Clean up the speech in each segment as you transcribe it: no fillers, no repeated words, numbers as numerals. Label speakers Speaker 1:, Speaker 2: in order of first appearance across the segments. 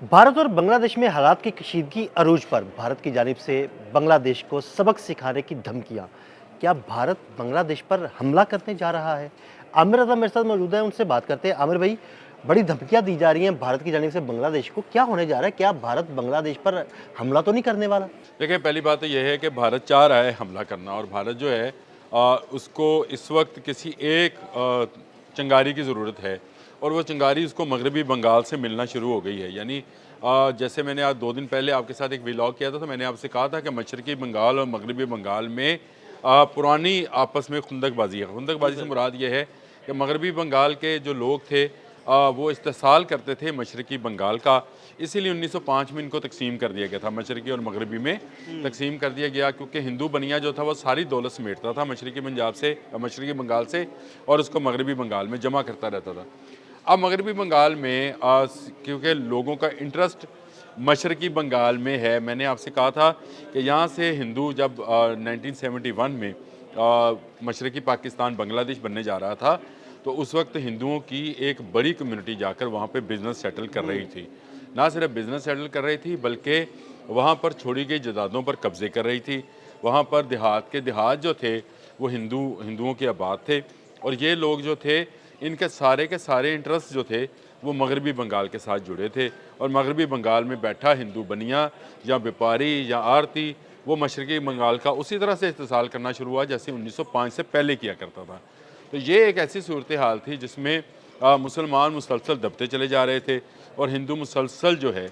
Speaker 1: भारत और बांग्लादेश में हालात की कशीदगी अरूज पर भारत की जानिब से बांग्लादेश को सबक सिखाने की धमकियां। क्या भारत बांग्लादेश पर हमला करने जा रहा है? आमिर रजा मेरे साथ मौजूद है, उनसे बात करते हैं। आमिर भाई, बड़ी धमकियां दी जा रही हैं भारत की जानिब से बांग्लादेश को, क्या होने जा रहा है? क्या भारत बांग्लादेश पर हमला तो नहीं करने वाला?
Speaker 2: देखिए, पहली बात तो यह है कि भारत चाह रहा है हमला करना और भारत जो है उसको इस वक्त किसी एक चिंगारी की ज़रूरत है और वो चिंगारी उसको मगरबी बंगाल से मिलना शुरू हो गई है। यानी जैसे मैंने आज 2 दिन पहले आपके साथ एक व्लॉग किया था, तो मैंने आपसे कहा था कि मशरक़ी बंगाल और मगरबी बंगाल में पुरानी आपस में खुंदकबाजी है। खुंदकबाजी से मुराद ये है कि मगरबी बंगाल के जो लोग थे वो इस्तेसाल करते थे मशरक़ी बंगाल का, इसीलिए 1905 में इनको तकसीम कर दिया गया था, मशरक़ी और मगरबी में तकसीम कर दिया गया, क्योंकि हिंदू बनिया जो था वो सारी दौलत समेटता था मशरक़ी पंजाब से, मशरक़ी बंगाल से, और उसको मगरबी बंगाल में जमा करता रहता था। अब मगरबी बंगाल में क्योंकि लोगों का इंटरेस्ट मशरक़ी बंगाल में है, मैंने आपसे कहा था कि यहाँ से हिंदू जब 1971 में मशरक़ी पाकिस्तान बांग्लादेश बनने जा रहा था, तो उस वक्त हिंदुओं की एक बड़ी कम्युनिटी जाकर वहाँ पे बिज़नेस सेटल कर रही थी। ना सिर्फ बिज़नेस सेटल कर रही थी, बल्कि वहाँ पर छोड़ी गई जायदादों पर कब्ज़े कर रही थी। वहाँ पर देहात जो थे वो हिंदुओं के आबाद थे, और ये लोग जो थे इनके सारे के सारे इंटरेस्ट जो थे वो मगरबी बंगाल के साथ जुड़े थे, और मगरबी बंगाल में बैठा हिंदू बनिया या व्यापारी या आरती वो मशरक़ी बंगाल का उसी तरह से इस्तेसाल करना शुरू हुआ जैसे 1905 से पहले किया करता था। तो ये एक ऐसी सूरत हाल थी जिसमें मुसलमान मुसलसल दबते चले जा रहे थे और हिंदू मुसलसल जो है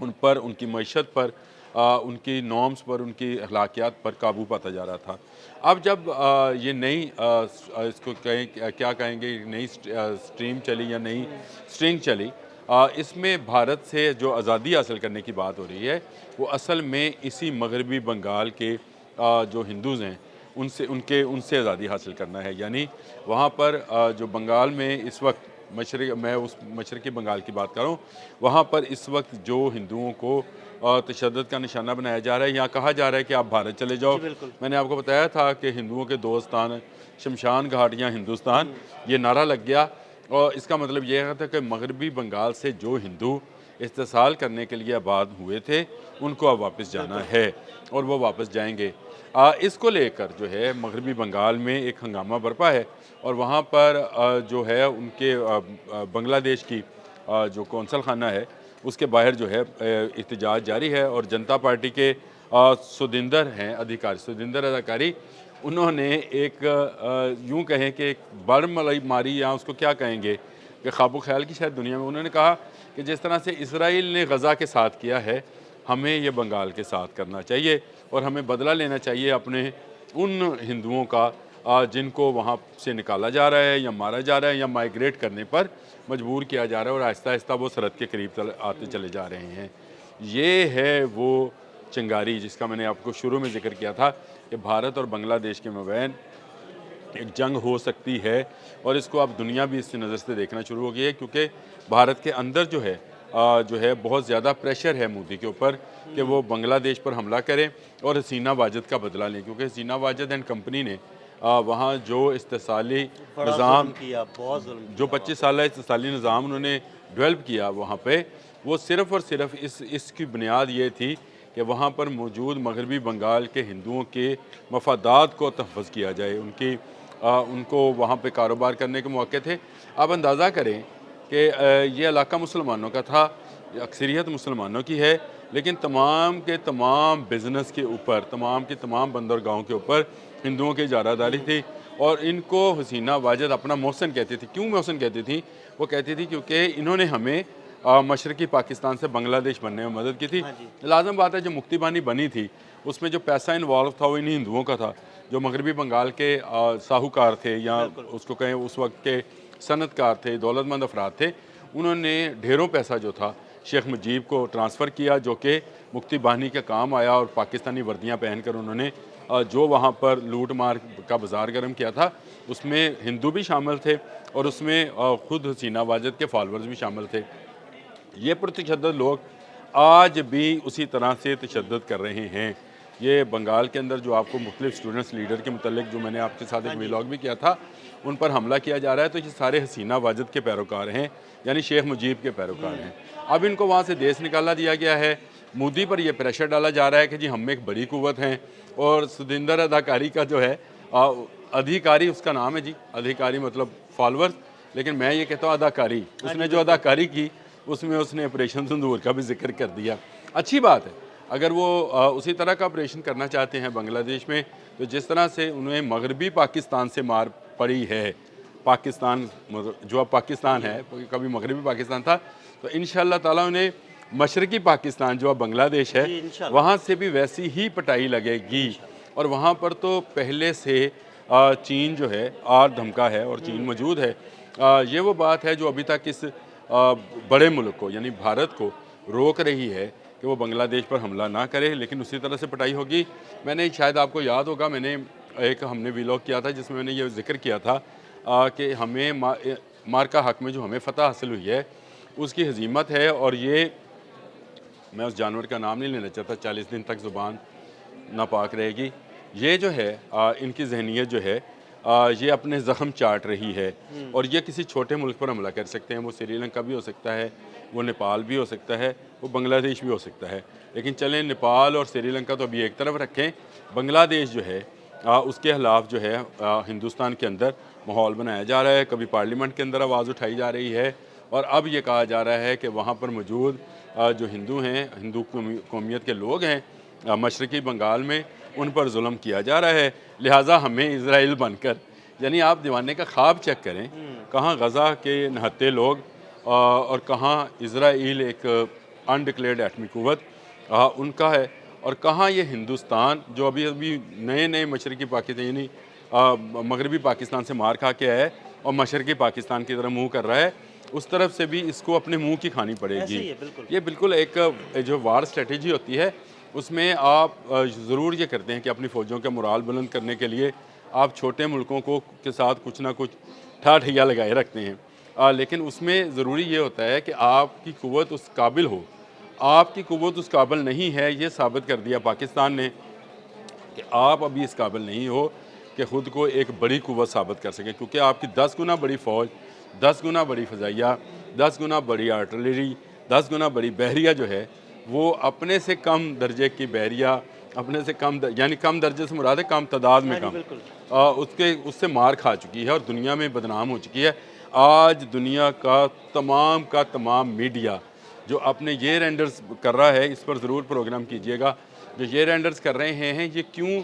Speaker 2: उन पर, उनकी मईशत पर, उनकी नॉर्म्स पर, उनकी अखलाकियात पर काबू पाता जा रहा था। अब जब ये नई इसको कहें क्या कहेंगे, नई स्ट्रीम चली या नई स्ट्रिंग चली, इसमें भारत से जो आज़ादी हासिल करने की बात हो रही है वो असल में इसी मगरबी बंगाल के जो हिंदूज़ हैं उनसे आज़ादी हासिल करना है। यानी वहाँ पर जो बंगाल में इस वक्त मैं उस मशरक़ी बंगाल की बात कर रहा हूँ, वहाँ पर इस वक्त जो हिंदुओं को तशद्दुद का निशाना बनाया जा रहा है, यहाँ कहा जा रहा है कि आप भारत चले जाओ।
Speaker 1: जी बिल्कुल।
Speaker 2: मैंने आपको बताया था कि हिंदुओं के दो स्थान, शमशान घाट या हिंदुस्तान, ये नारा लग गया, और इसका मतलब ये था कि मगरबी बंगाल से जो हिंदू इस्तेसाल करने के लिए आबाद हुए थे उनको अब वापस जाना है और वो वापस जाएंगे। इसको लेकर जो है मगरबी बंगाल में एक हंगामा बरपा है, और वहाँ पर जो है उनके बांग्लादेश की जो कौंसल खाना है उसके बाहर जो है एहतजाज जारी है, और जनता पार्टी के सुदिंदर हैं अधिकारी, सुदिंदर अधिकारी, उन्होंने एक यूं कहें कि एक बड़मलाई मारी, या उसको क्या कहेंगे कि ख्वाबो ख्याल की शायद दुनिया में, उन्होंने कहा कि जिस तरह से इसराइल ने गज़ा के साथ किया है हमें ये बंगाल के साथ करना चाहिए, और हमें बदला लेना चाहिए अपने उन हिंदुओं का जिनको वहाँ से निकाला जा रहा है या मारा जा रहा है या माइग्रेट करने पर मजबूर किया जा रहा है, और आहिस्ता आहिस्ता वो सरहद के करीब आते चले जा रहे हैं। ये है वो चिंगारी जिसका मैंने आपको शुरू में जिक्र किया था कि भारत और बांग्लादेश के मबैन एक जंग हो सकती है, और इसको अब दुनिया भी इस नज़र से देखना शुरू हो गई है, क्योंकि भारत के अंदर जो है बहुत ज़्यादा प्रेशर है मोदी के ऊपर कि वो बांग्लादेश पर हमला करें और हसीना वाजिद का बदला लें, क्योंकि हसीना वाजिद एंड कंपनी ने वहाँ जो इस्तेसाली
Speaker 1: बड़ा जुल्म
Speaker 2: निज़ाम,
Speaker 1: किया, बहुत जुल्म
Speaker 2: जो
Speaker 1: किया वहाँ
Speaker 2: 25
Speaker 1: पे।
Speaker 2: साल इस्तेसाली निज़ाम उन्होंने डेवलप किया वहाँ पे, वो सिर्फ़ और सिर्फ इसकी बुनियाद ये थी कि वहाँ पर मौजूद मगरबी बंगाल के हिंदुओं के मफादात को तहफ़्फ़ुज़ किया जाए, उनको वहाँ पे कारोबार करने के मौके थे। आप अंदाज़ा करें कि ये इलाका मुसलमानों का था, अक्सरियत मुसलमानों की है, लेकिन तमाम के तमाम बिज़नेस के ऊपर, तमाम के तमाम बंदरगाहों के ऊपर हिंदुओं की इजारादारी थी, और इनको हसीना वाजिद अपना मोहसिन कहती थी। क्यों मोहसिन कहती थी? वो कहती थी क्योंकि इन्होंने हमें मशरक़ी पाकिस्तान से बांग्लादेश बनने में मदद की थी।
Speaker 1: हाँ जी।
Speaker 2: लाज़िम बात है, जो मुक्ति बानी बनी थी उसमें जो पैसा इन्वॉल्व था वो इन्हीं हिंदुओं का था, जो मगरबी बंगाल के साहूकार थे, या
Speaker 1: बिल्कुल।
Speaker 2: उसको कहें उस वक्त के सनतकार थे, दौलतमंद अफराद थे, उन्होंने ढेरों पैसा जो था शेख मुजीब को ट्रांसफ़र किया, जो कि मुक्ति बानी का काम आया, और पाकिस्तानी वर्दियाँ पहनकर उन्होंने जो वहाँ पर लूट मार का बाज़ार गर्म किया था उसमें हिंदू भी शामिल थे, और उसमें ख़ुद हसीना वाजिद के फॉलोअर्स भी शामिल थे। ये पुरतशद्दुद लोग आज भी उसी तरह से तशद्दुद कर रहे हैं। ये बंगाल के अंदर जो आपको मुख्तलिफ स्टूडेंट्स लीडर के मुतल्लिक जो मैंने आपके साथ एक व्लॉग भी किया था, उन पर हमला किया जा रहा है, तो ये सारे हसीना वाजिद के पैरोकार हैं, यानी शेख मुजीब के पैरोकार हैं। अब इनको वहाँ से देश निकाला दिया गया है। मोदी पर यह प्रेशर डाला जा रहा है कि जी हम में एक बड़ी कुव्वत हैं, और सुदिंदर अदाकारी का जो है अधिकारी उसका नाम है जी, अधिकारी मतलब फॉलोअर्स, लेकिन मैं ये कहता हूँ अदाकारी, उसने जो अदाकारी की उसमें उसने ऑपरेशन सिंदूर का भी जिक्र कर दिया। अच्छी बात है, अगर वो उसी तरह का ऑपरेशन करना चाहते हैं बांग्लादेश में, तो जिस तरह से उन्हें मगरबी पाकिस्तान से मार पड़ी है, पाकिस्तान जो अब पाकिस्तान है, कभी मगरबी पाकिस्तान था, तो इंशाअल्लाह ताला उन्हें मशरकी पाकिस्तान जो अब बांग्लादेश है वहाँ से भी वैसी ही पटाई लगेगी। और वहाँ पर तो पहले से चीन जो है आर धमका है और चीन मौजूद है। ये वो बात है जो अभी तक इस बड़े मुल्क को यानी भारत को रोक रही है कि वो बांग्लादेश पर हमला ना करे, लेकिन उसी तरह से पटाई होगी। मैंने शायद आपको याद होगा, हमने व्लॉग किया था जिसमें मैंने ये जिक्र किया था कि हमें मार्का हक में जो हमें फ़तह हासिल हुई है उसकी हजीमत है। और ये मैं उस जानवर का नाम नहीं लेना चाहता, 40 दिन तक ज़ुबान नापाक रहेगी। ये जो है इनकी जहनीत जो है ये अपने ज़ख्म चाट रही है, और ये किसी छोटे मुल्क पर हमला कर सकते हैं। वो श्रीलंका भी हो सकता है, वो नेपाल भी हो सकता है, वो बांग्लादेश भी हो सकता है। लेकिन चलें, नेपाल और श्रीलंका तो अभी एक तरफ रखें, बांग्लादेश जो है उसके खिलाफ जो है हिंदुस्तान के अंदर माहौल बनाया जा रहा है। कभी पार्लियामेंट के अंदर आवाज़ उठाई जा रही है, और अब ये कहा जा रहा है कि वहाँ पर मौजूद जो हिंदू हैं, हिंदू कौमियत के लोग हैं मशरक़ी बंगाल में, उन पर जुल्म किया जा रहा है। लिहाजा हमें इज़राइल बनकर, यानी आप दीवाने का ख्वाब चेक करें, कहाँ गज़ा के नहत्ते लोग और कहाँ इज़राइल एक अनडिक्लेयर्ड एटमी कुव्वत उनका है, और कहाँ ये हिंदुस्तान जो अभी अभी नए नए मशरक़ी पाकिस्तान यानी मगरबी पाकिस्तान से मार खा के आया है और मशरक़ी पाकिस्तान की तरफ मुँह कर रहा है, उस तरफ से भी इसको अपने मुंह की खानी पड़ेगी। ये बिल्कुल एक जो वार स्ट्रेटेजी होती है, उसमें आप ज़रूर ये करते हैं कि अपनी फ़ौजों का मोराल बुलंद करने के लिए आप छोटे मुल्कों को के साथ कुछ ना कुछ ठाठैया लगाए रखते हैं। लेकिन उसमें ज़रूरी ये होता है कि आपकी क़ुव्वत उस काबिल हो। आपकी क़ुव्वत उस काबिल नहीं है, ये साबित कर दिया पाकिस्तान ने कि आप अभी इस काबिल नहीं हो कि ख़ुद को एक बड़ी क़ुव्वत साबित कर सकें, क्योंकि आपकी 10 गुना बड़ी फ़ौज, 10 गुना बड़ी फ़ज़ाइया, 10 गुना बड़ी आर्टिलरी, 10 गुना बड़ी बहरिया जो है, वो अपने से कम दर्जे की बहरिया, अपने से कम यानी कम दर्जे से मुराद है कम तादाद में कम, उससे मार खा चुकी है और दुनिया में बदनाम हो चुकी है। आज दुनिया का तमाम मीडिया जो अपने ये रेंडर्स कर रहा है, इस पर ज़रूर प्रोग्राम कीजिएगा। जो ये रेंडर्स कर रहे हैं, ये क्यों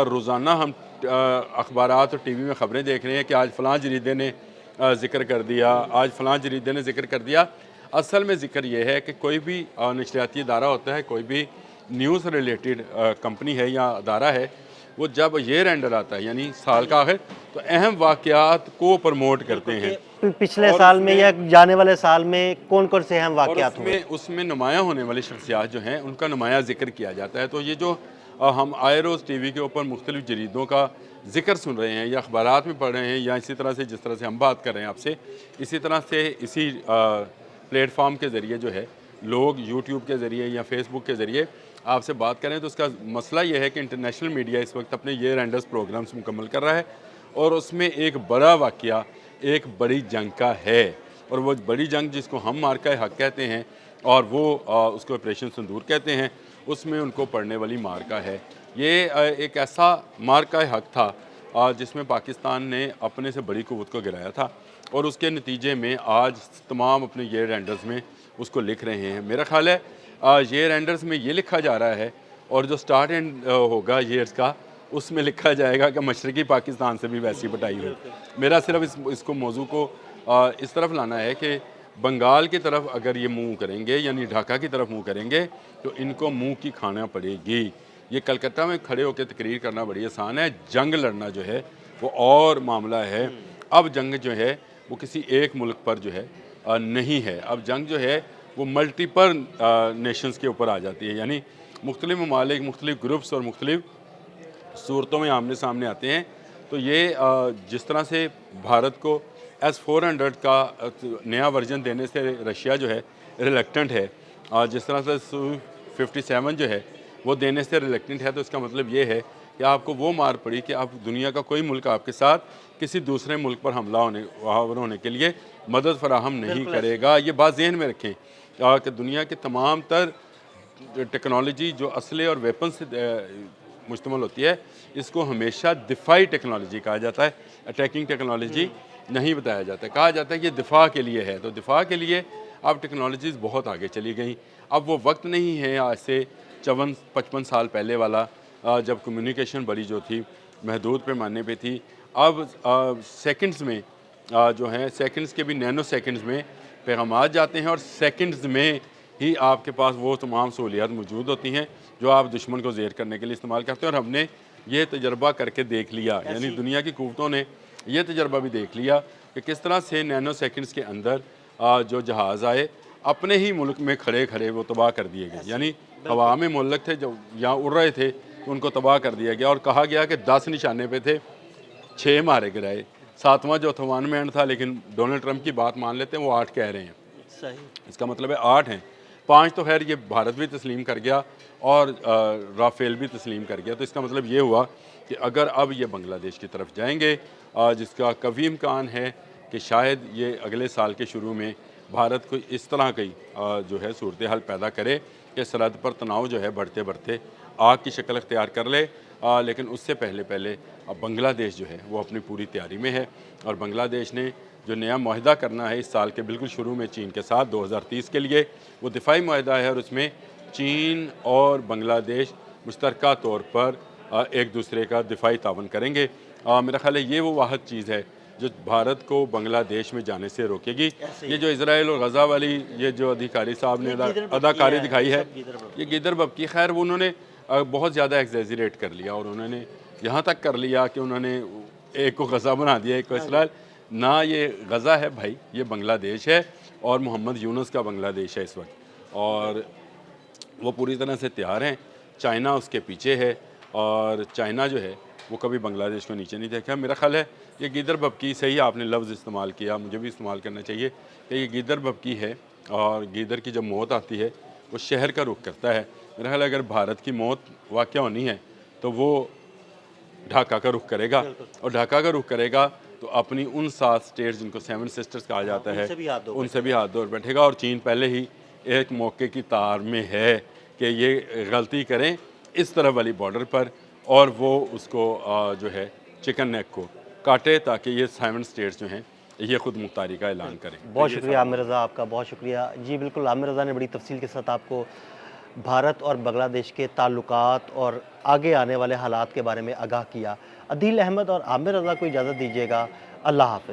Speaker 2: रोज़ाना हम अखबारात और टीवी में ख़बरें देख रहे हैं कि आज फ़लाँ जरीदे ने ज़िक्र कर दिया, आज फ़लाँ जरीदे ने ज़िक्र कर दिया। असल में ज़िक्र ये है कि कोई भी नशरियाती इदारा होता है, कोई भी न्यूज़ रिलेटेड कंपनी है या अदारा है, वो जब ये रेंडर आता है यानी साल का आखिर, तो अहम वाक़यात को प्रमोट करते हैं।
Speaker 1: पिछले साल में या जाने वाले साल में कौन कौन से अहम वाक़यात हुए,
Speaker 2: उसमें नुमायाँ होने वाली शख्सियात जो हैं उनका नुमाया ज़िक्र किया जाता है। तो ये जो हम आए रोज़ टीवी के ऊपर मुख्तलिफ़ जरीदों का ज़िक्र सुन रहे हैं या अखबारात में पढ़ रहे हैं, या इसी तरह से जिस तरह से हम बात कर रहे हैं आपसे, इसी तरह से इसी प्लेटफॉर्म के ज़रिए जो है लोग यूट्यूब के ज़रिए या फेसबुक के ज़रिए आपसे बात करें, तो उसका मसला ये है कि इंटरनेशनल मीडिया इस वक्त अपने ये रेंडर्स प्रोग्राम्स मुकम्मल कर रहा है, और उसमें एक बड़ा वाक़या, एक बड़ी जंग का है, और वो बड़ी जंग जिसको हम मार्का हक कहते हैं और वो उसको ऑपरेशन सिंदूर कहते हैं, उसमें उनको पड़ने वाली मार्का है। ये एक ऐसा मार्का हक था जिसमें पाकिस्तान ने अपने से बड़ी क़ुव्वत को गिराया था, और उसके नतीजे में आज तमाम अपने ये रेंडर्स में उसको लिख रहे हैं। मेरा ख्याल है ये रेंडर्स में ये लिखा जा रहा है, और जो स्टार्ट एंड होगा ईयर्स का, उसमें लिखा जाएगा कि मशरक़ी पाकिस्तान से भी वैसी पटाई हो। मेरा सिर्फ इसको मौजू को इस तरफ लाना है कि बंगाल की तरफ अगर ये मुँह करेंगे यानी ढाका की तरफ मुँह करेंगे, तो इनको मुँह की खाना पड़ेगी। ये कलकत्ता में खड़े होकर तकरीर करना बड़ी आसान है, जंग लड़ना जो है वो और मामला है। अब जंग जो है वो किसी एक मुल्क पर जो है नहीं है, अब जंग जो है वो मल्टीपल नेशंस के ऊपर आ जाती है, यानी मुख्तलिफ ममालिक, मुख्तलिफ ग्रुप्स और मुख्तलिफ सूरतों में आमने सामने आते हैं। तो ये जिस तरह से भारत को S-400 का नया वर्जन देने से रशिया जो है रिलक्टेंट है, जिस तरह से Su-57 जो है वो देने से रिलेक्टेंट है, तो इसका मतलब ये है कि आपको वो मार पड़ी कि आप दुनिया का कोई मुल्क आपके साथ किसी दूसरे मुल्क पर हमला होने के लिए मदद फराहम नहीं
Speaker 1: बिल्कुल ऐसे ही।
Speaker 2: करेगा। ये बात ज़हन में रखें कि दुनिया के तमाम तर टेक्नोलॉजी जो असले और वेपन से मुश्तमल होती है, इसको हमेशा दिफाई टेक्नोलॉजी कहा जाता है, अटैकिंग टेक्नोलॉजी नहीं बताया जाता है। कहा जाता है कि ये दिफा के लिए है, तो दिफा के लिए अब टेक्नोलॉजीज़ बहुत आगे चली गई। अब वो वक्त नहीं है आज से 54-55 साल पहले वाला, जब कम्युनिकेशन बड़ी जो थी महदूद पैमाने पे थी। अब सेकंड्स में जो है, सेकंड्स के भी नैनो सेकंड्स में पैगामात जाते हैं और सेकंड्स में ही आपके पास वो तमाम सहूलियात मौजूद होती हैं जो आप दुश्मन को ज़ेर करने के लिए इस्तेमाल करते हैं। और हमने ये तजर्बा करके देख लिया, यानी दुनिया की कुव्वतों ने ये तजर्बा भी देख लिया कि किस तरह से नैनो सेकंड्स के अंदर जो जहाज़ आए अपने ही मुल्क में खड़े खड़े वो तबाह कर दिए गए। यानी हवा में मुल्क थे जो यहाँ उड़ रहे थे तो उनको तबाह कर दिया गया, और कहा गया कि 10 निशाने पे थे, 6 मारे गिराए, 7वां जो था वन मैन था, लेकिन डोनाल्ड ट्रंप की बात मान लेते हैं, वो 8 कह रहे हैं।
Speaker 1: सही।
Speaker 2: इसका मतलब है 8 हैं, 5 तो खैर ये भारत भी तस्लीम कर गया और राफेल भी तस्लीम कर गया। तो इसका मतलब ये हुआ कि अगर अब ये बांग्लादेश की तरफ जाएंगे, जिसका कभी इम्कान है कि शायद ये अगले साल के शुरू में भारत को इस तरह की जो है सूरत हाल पैदा करे कि सरहद पर तनाव जो है बढ़ते बढ़ते आग की शक्ल अख्तियार कर ले। लेकिन उससे पहले अब बांग्लादेश जो है वो अपनी पूरी तैयारी में है, और बांग्लादेश ने जो नया माहिदा करना है इस साल के बिल्कुल शुरू में चीन के साथ 2030 के लिए, वो दिफाई माहिदा है, और उसमें चीन और बांग्लादेश मुश्तरका तौर पर एक दूसरे का दिफाई तावन करेंगे। मेरा ख्याल है ये वो वाहिद चीज़ है जो भारत को बांग्लादेश में जाने से रोकेगी। ये जो इसराइल और गज़ा वाली ये जो अधिकारी साहब ने अदाकारी दिखाई है, ये गिदर बबकी, खैर वो उन्होंने बहुत ज़्यादा एग्जेजरेट कर लिया, और उन्होंने यहाँ तक कर लिया कि उन्होंने एक को गज़ा बना दिया, एक को इसराइल। ना ये गज़ा है भाई, ये बांग्लादेश है, और मोहम्मद यूनुस का बांग्लादेश है इस वक्त, और वो पूरी तरह से तैयार हैं। चाइना उसके पीछे है, और चाइना जो है वो कभी बांग्लादेश को नीचे नहीं देखा। मेरा ख्याल है ये गिदर बबकी, सही आपने लफ्ज़ इस्तेमाल किया, मुझे भी इस्तेमाल करना चाहिए कि ये गिदर बबकी है, और गिदर की जब मौत आती है वो शहर का रुख करता है। मेरा ख्याल है अगर भारत की मौत वाक़या होनी है तो वो ढाका का रुख करेगा, और ढाका का रुख करेगा तो अपनी उन 7 स्टेट्स जिनको 7 सिस्टर्स कहा जाता है, उनसे भी हाथ धो बैठेगा। और चीन पहले ही एक मौके की तार में है कि ये गलती करें इस तरफ वाली बॉर्डर पर, और वो उसको जो है चिकन नेक को काटे, ताकि ये 7 स्टेट्स जो हैं ये ख़ुद मुख्तारी का ऐलान करें।
Speaker 1: बहुत शुक्रिया आमिर रज़ा, आपका बहुत शुक्रिया। जी बिल्कुल, आमिर रज़ा ने बड़ी तफसील के साथ आपको भारत और बांग्लादेश के ताल्लुकात और आगे आने वाले हालात के बारे में आगाह किया। अदील अहमद और आमिर रज़ा को इजाज़त दीजिएगा। अल्लाह हाफ़िज़।